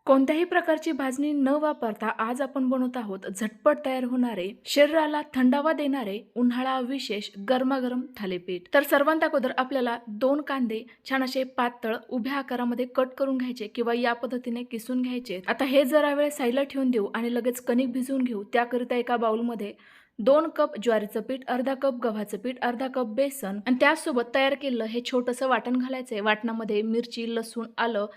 कोणत्याही प्रकारची भाजणी न वापरता आज आपण बनवत आहोत झटपट तयार होणारे, शरीराला थंडावा देणारे, उन्हाळा विशेष गरमागरम थालीपीठ। तर सर्वांत अगोदर आपल्याला 2 कांदे छान असे पातळ उभ्या आकारामध्ये कट करून घ्यायचे किंवा या पद्धतीने किसून घ्यायचे। आता हे जरा वेळ साईडला ठेवून देऊ आणि लगेच कणिक भिजवून घेऊ। त्याकरिता एका बाउलमध्ये 2 कप ज्वारीचं पीठ, अर्धा कप गव्हाचं पीठ, अर्धा कप बेसन आणि त्यासोबत तयार केलेलं हे छोटंसं वाटण घालायचंय। वाटणामध्ये मिरची, लसूण, आलं,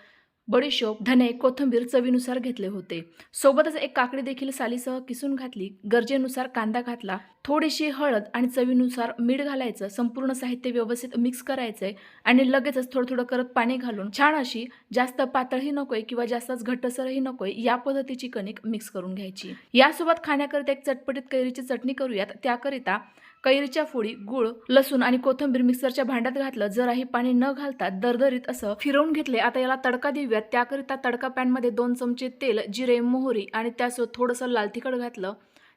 बडीशोप, धने, कोथिंबीर चवीनुसार घेतले होते। सोबतच एक काकडी देखील सालीसह किसून घातली। गरजेनुसार कांदा घातला, थोडीशी हळद आणि चवीनुसार मीठ घालायचं। संपूर्ण साहित्य व्यवस्थित मिक्स करायचंय आणि लगेचच थोडं थोडं करत पाणी घालून छान अशी, जास्त पातळही नकोय किंवा जास्तच घट्टसरही नकोय, या पद्धतीची कणिक मिक्स करून घ्यायची। यासोबत खाण्याकरिता एक चटपटीत कैरीची चटणी करूयात। त्याकरिता कैरीच्या फोडी, गूळ, लसूण आणि कोथिंबीर मिक्सरच्या भांड्यात घातलं। जराही पाणी न घालता दरदरीत असं फिरवून घेतले। आता याला तडका देऊयात। त्याकरिता तडका पॅनमध्ये 2 चमचे तेल, जिरे, मोहरी आणि त्यासोबत थोडंसं लाल तिखट घातलं।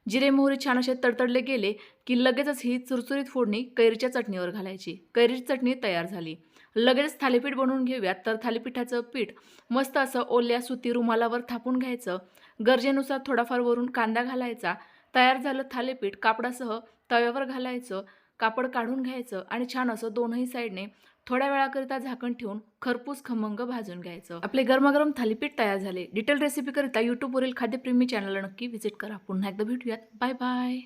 जिरे मोहरी छान असे तडतडले गेले की लगेचच ही चुरचुरीत फोडणी कैरीच्या चटणीवर घालायची। कैरीची चटणी तयार झाली। लगेच थालीपीठ बनवून घेऊयात। तर थालीपीठाचं पीठ मस्त असं ओल्या सुती रुमालावर थापून घ्यायचं। गरजेनुसार थोडाफार वरून कांदा घालायचा। तयार झालं थालीपीठ कापडासह तव्यावर घालायचं, कापड काढून घ्यायचं आणि छान असं दोनही साईडने थोड्या वेळाकरिता झाकण ठेवून खरपूस खमंग भाजून घ्यायचं। आपले गरमागरम थालीपीठ तयार झाले। डिटेल रेसिपी करिता यूट्यूबवरील खाद्यप्रेमी चॅनलला नक्की व्हिजिट करा। पुन्हा एकदा भेटूयात। Bye bye.